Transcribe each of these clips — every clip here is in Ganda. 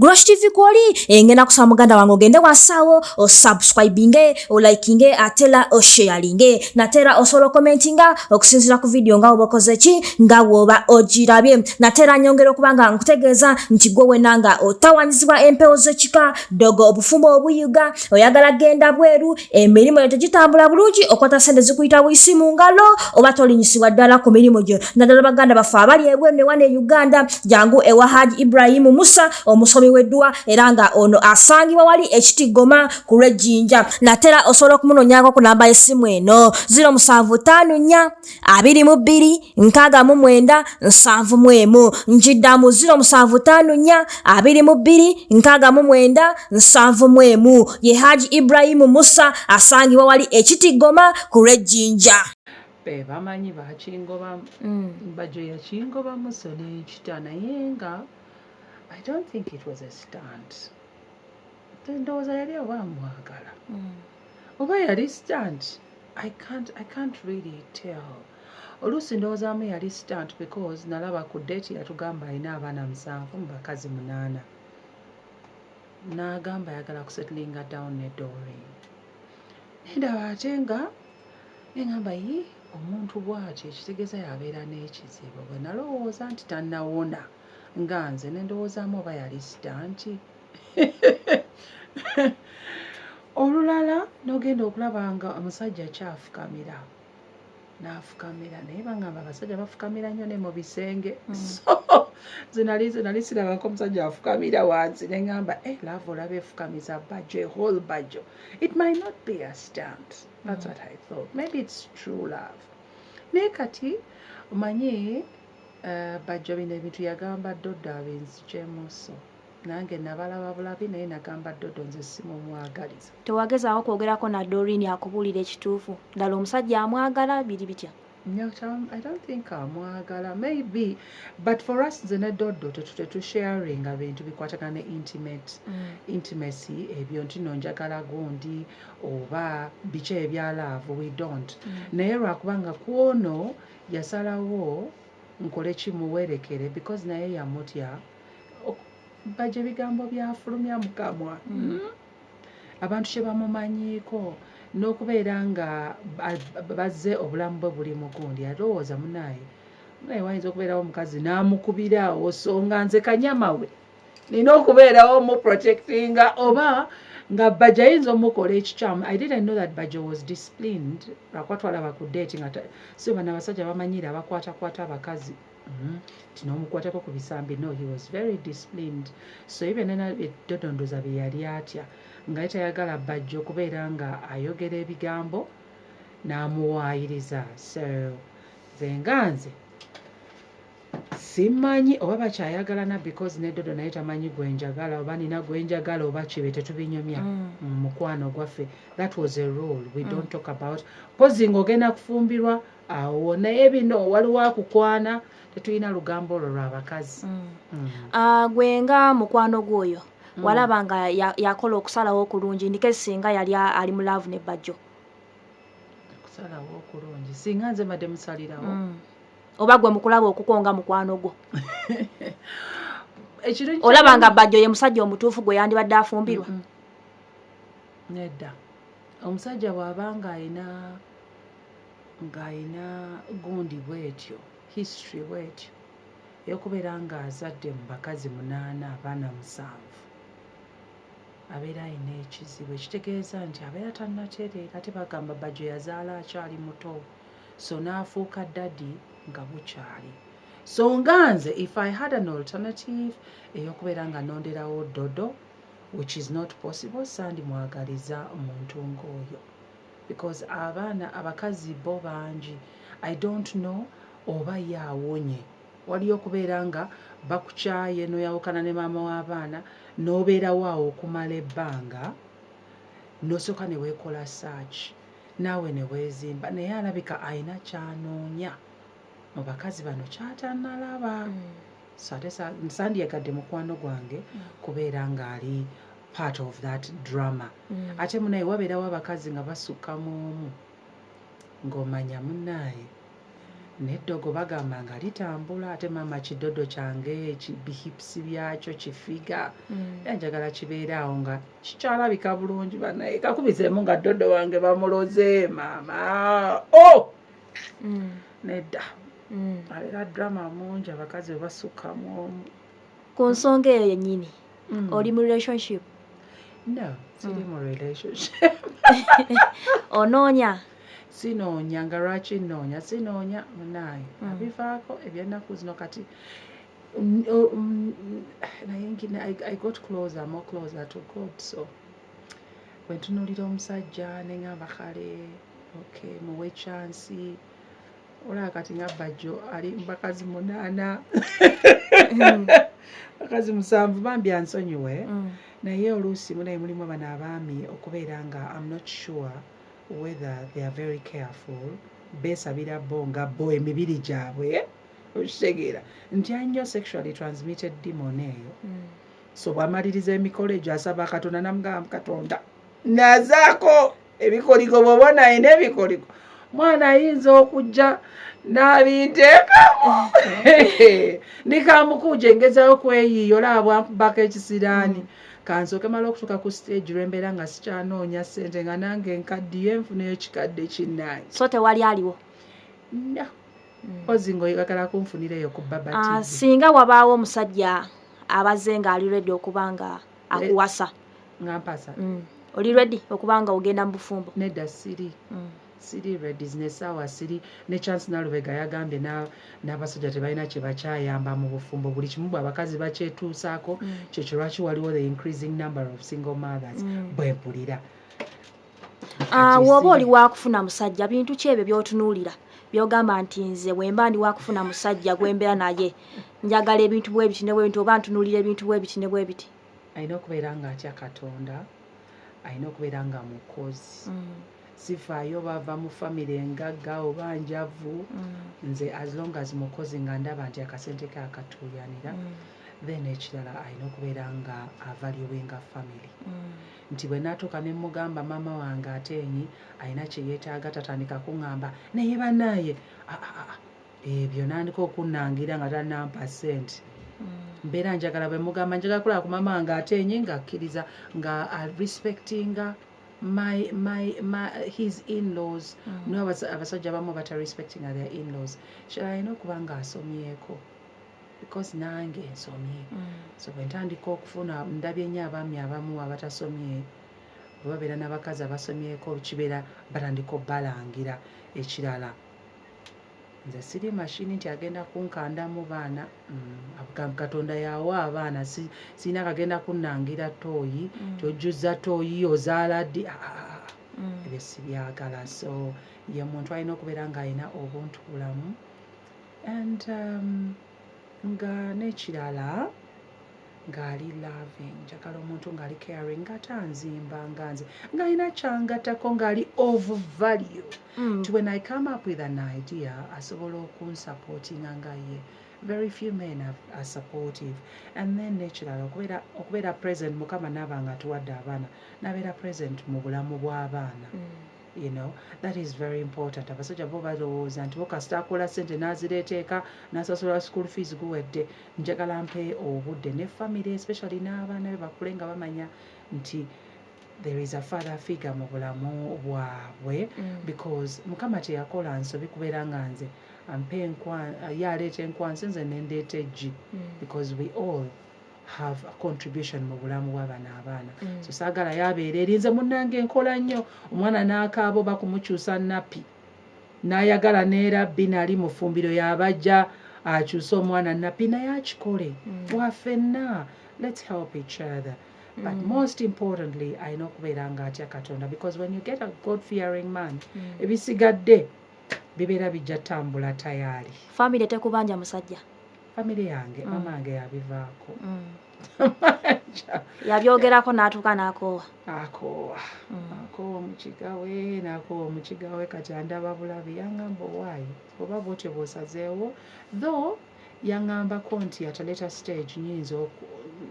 Brush TV kwoli engena kusaba muganda wange ogende wasawo o subscribinge o likinge atela o sharinge natera osolo commentinga okusinzira ku video nga obokoze ki nga woba ogirabye natera nyongero kubanga nkutegeeza nti gwe nanga otawanyizibwa empewo z'ekika dogo obufumbo obuyuga oyagala genda bweru emirimu yo tegitambula bulungi okwata sente zikuyita buyisi mu ngalo oba tolinyisibwa ddala ku mirimu gyo naddala baganda bafe abali ebweru ne wane Uganda jangu ewa Haji Ibrahim Musa omusomi weddwa era nga ono asangibwa wali ekitigoma ku lw'ejjinja natera osobola okumunonyako ku namba y'essimu eno 0754 22 69 71 njiddamu 0754 22 69 71 ye Haji Ibrahim Musa asangibwa wali ekitigoma ku lw'ejjinja. Bamanyi bakingoba Bajjo yakingoba Musa n'ekita naye nga I don't think it was a stunt. Ndowooza yali oba amwagala oba yali stunt. I can't really tell. Oluusi ndowoozaamu yali stunt because nalaba ku date yatugamba alina abaana 7 mu bakazi 8 n'agamba ayagala kusettlinga down ne Doreen. Ndaba ate nga ngamba yi omuntu bw'atyo ekitegeeza yabeera n'ekizibu bwe nalowooza nti tannawona nga nze ne ndowoozaamu oba yali sitanti. Olulala n'ogenda okulaba nga omusajja kyafukamira n'afukamira naye bangamba abasajja bafukamira nnyo ne mu bisenge so ze nali sirabako omusajja afukamira wansi ne ngamba love olaba efukamiza Bajjo a whole Bajjo. It might not be a stunt. That's what I thought. Maybe it's true love. Naye kati omanyi Bajjo bino ebintu yagamba Doddo abinzigyemuso nange nabalaba bulabi naye nagamba Doddo nze simumwagaliza. Tewagezaawo kwogerako na Doreen akubuulira ekituufu ddala omusajja amwagala biri bitya? No, I don't think amwagala. Maybe, but for us nze ne Doddo tetusharinga bintu bikwatagana intimacy ebyo nti nonjagala gundi oba biki ebya love we don't. Naye lwakubanga kwono yasalawo nkole kimuwerekere because naye yamutya Bajjo ebigambo byafulumya mu kamwa abantu kye bamumanyiiko n'okubeera nga bazze obulamu bwe buli mu gundi alowooza munaye wayinza okubeerawo omukazi n'amukubirawo so nga nze kanyama we nina okubeerawo mu protectinga oba nga Bajjo ayinza omukola ekikyamu. I didn't know that Bajjo was disciplined lwakuba twalaba ku date nga si bano abasajja bamanyire abakwatakwata abakazi tinomukwatako ku bisambi. No, he was very disciplined. So even Doddo ndoza bye yali atya nga tayagala Bajjo kubeera nga ayogera ebigambo n'amuwaayiriza. So nze simanyi oba bakyayagalana because ne Doddo naye tamanyi gwenjagala oba nina gwenjagala oba kibe tetubinyumya mukwano gwaffe. That was a rule we don't talk about. Pozi ng'ogenda kufumbirwa awo naye bino waliwo akukwana tetulina lugambo olwo lw'abakazi. Gwe nga mukwano gwoyo walaba nga yakola okusalawo okulungi ndike singa yali ali mu love ne Bajjo. Okusalawo okulungi singa nze madde musalirawo oba gwe mukulaba okukonga mukwano gwo olaba nga Bajjo ye musajja omutuufu gwe yandibadde afumbirwa. Nedda omusajja bw'aba ng'ayina gundi bwetyo history bwetyo eyokubeera nga azadde mu bakazi 8 abaana 7 abeera ayina ekizibu ekitegeeza nti abeera tannatereera. Tebagamba Bajjo yazaala akyali muto so n'afuuka daddy nga bukyali. So nga nze if I had an alternative eyokubeera nga nonderawo Doddo which is not possible sandimwagaliza omuntu ng'oyo because abaana abakazi bo bangi. I don't know oba yaawonye waliyo okubeera nga bakukyaye n'oyawukana ne maama w'abaana n'obeerawo awo okumala ebbanga n'osooka ne weekola search naawe ne weezimba naye alabika ayina kyanoonya mu bakazi bano kyatannalaba. So ate sandyegadde mukwano gwange kubeera ng'ali part of that drama. Ate munaye wabeerawo abakazi nga basukka mu omu ng'omanya munaye N'eddogo bagamba nga litambula ate maama kidodo kyange bihipusi byakyo kifiga njagala kibeere awo nga kikyalabika bulungi banaye kakubizeemu nga dodo wange bamuloze maama nedda abeera drama mungi abakazi we basukkamu omu ku nsonga eyo yennyini oli mu relationship? No, siri mu relationship. Onoonya? Sinoonya nga lwaki nnoonya sinoonya munaye abivaako eby'ennaku zino kati I got closer, more closer to God, so bwe ntunuulira omusajja ne ngamba kale okay muwe chansi olaba kati nga Bajjo ali bakazi 8 bakazi 7 bambi ansonyiwe naye oluusi munaye mulimu bano abaami okubeera nga I'm not sure whether they are very careful beesabira bo nga bo emibiri gyabwe okitegeera nti nnyo sexually transmitted demon eyo so bw'amaliriza emikolo egyo asaba Katonda namugamba Katonda nazaako ebikoligo bw'oba naye n'ebikoligo mwana ayinza okujja n'abinteekamu ndikamukuje ngezayo kweyiiya olaba bwankubako ekisiraani kansooke mala okutuuka ku stage lwembeera nga sikyanoonya ssente nga nange nkaddiye nfuneyo kikadde kinnaanyi. So tewali aliwo? No. Ozi ng'oyagala kunfunireyo ku Baba TV. Singa wabaawo omusajja abaze ng'ali ready okuba nga akuwasa. Nga mpasa. Oli ready okuba nga ogenda mu bufumbo? Nedda siri. Siri ready n'essaawa siri ne chance Nalubega yagambye n'abasajja tebalina kye bakyayamba mu bufumbo buli kimu abakazi bakyetuusaako kyekyo lwaki waliwo the increasing number of single mothers bwempulira. Woba oli wakufuna musajja bintu ki ebyo by'otunuulira by'ogamba nti nze bwemba ndi wakufuna musajja gwembeera naye njagala ebintu bwe biti ne bwe bintu oba ntunuulira ebintu bwe biti ne bwe biti? Alina okubeera nga atya Katonda, alina okubeera nga mukozi. Sifaayo bava mu famire engagga oba njavu nze as long as mukozi nga ndaba nti akasente ke akatuuyanira then ekirala alina okubeera nga avaluinga family nti bwe naatuuka ne mugamba maama wange ateenyi alina kye yeetaaga tatandika kuŋŋamba naye banaye ebyo nandika okunnangira nga tannampa ssente mbeera njagala bwe mugamba njagala kulaba ku maama wange ateenyi ng'akkiriza nga respectinga his in-laws. No abasajja abamu bata respecting their in-laws. Alina okuba nga asomyeko because nange nsomye. So bwe ntandika okufuna ndabye nnyo abaami abamu abatasomye bwe babeera n'abakazi abasomyeko kibeera batandika obbalangira ekirala. Nze siri mashini nti agenda kunkandamu baana Katonda yawa abaana sirina kagenda kunnangira tooyi tyojjuza tooyi ozaala ddi ebyo sibyagala. So ye muntu alina okubeera ng'alina obuntu bulamu and nga n'ekirala ng'ali loving njagala omuntu ng'ali caring ng'atanzimba nga nze ng'alina kyangatako ng'ali of value when I come up with an idea asobola okunsupportinga nga ye. Very few men are supportive and then n'ekirala okubeera present Mukama n'aba nga atuwadde abaana n'abeera present mu bulamu bw'abaana. You know, that is very important. Abasajja bo balowooza nti kasita akola ssente n'azireeta eka n'asasula school fees guwedde njagala mpe obudde ne family especially n'abaana be bakule nga bamanya nti there is a father figure mu bulamu bwabwe because Mukama teyakola nsobi kubeera nga nze ampe ye aleeta enkwansi nze nendeeta eggi because we all have a contribution mu bulamu bw'abana abaana. So saagala yabeera erinze munnange enkola nnyo omwana n'akaaba oba kumukyusa nappi n'ayagala neera Bina ali mu ffumbiro y'abajja akyuse omwana nappi naye akikole bwaffenna let's help each other. But most importantly alina okubeera nga atya Katonda because when you get a God fearing man ebisigadde bibeera bijja tambula tayaali. Family tekubanja musajja? Family yange mama wange yabivaako yabyogerako n'atuuka n'akoowa n'akoowa mu kigawe kati andaba bulabi yaŋŋamba owaayi oba bwotyo bw'osazeewo though yaŋŋambako nti at a later stage nyinza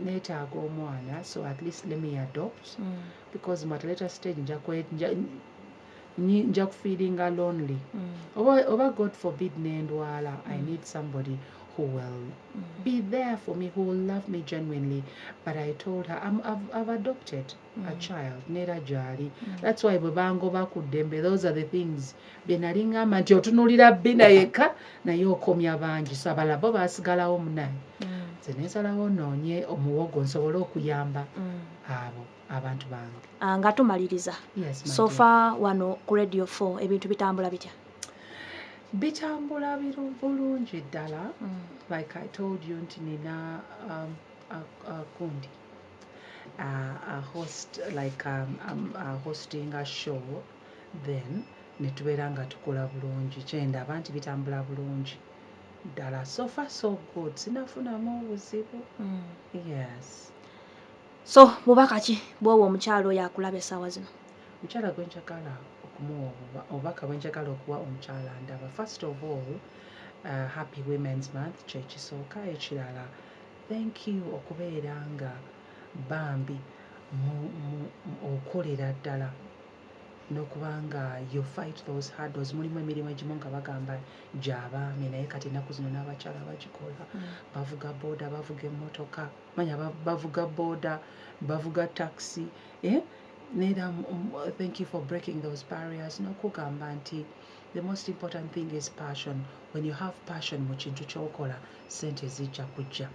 neetaaga omwana so at least let me adopt because at a later stage nja kufiiringa lonely oba god forbid nendwala I need somebody who will be there for me, who will love me genuinely. But I told her I've adopted a child neera gyali. That's why bwe bangoba ku ddembe, those are the things bye nali ngamba nti otunuulira Bina yekka naye okomya bangi sabala bo baasigalawo munaye. Nze ne nsalawo noonye omuwogo nsobole okuyamba abo abantu bange. Nga tumaliriza, so far wano ku Radio 4 ebintu bitambula bitya? Bitambula bulungi ddala. Like I told you nti nina kundi a host, like hosting a show, then netubeera nga tukola bulungi. Kyendaba nti bitambula bulungi ddala. So far so good, sinafunamu obuzibu. Yes. So bubaka ki bw'owa omukyalo oyo akulaba essaawa zino? Omukyala gwe njagala okumuwa obubaka bwe njagala okuwa omukyala ndaba, first of all, happy women's month kye kisooka. Ekirala, thank you okubeera nga bambi okolera ddala n'okuba nga you fight those hurdles. Mulimu emirimu egimu nga bagamba gy'abaami naye kati ennaku zino n'abakyala bagikola. Bavuga booda, bavuga emmotoka, manya bavuga booda, bavuga taxi. Neera thank you for breaking those barriers n'okugamba nti the most important thing is passion. When you have passion mu kintu ky'okola, sente zijja kujja.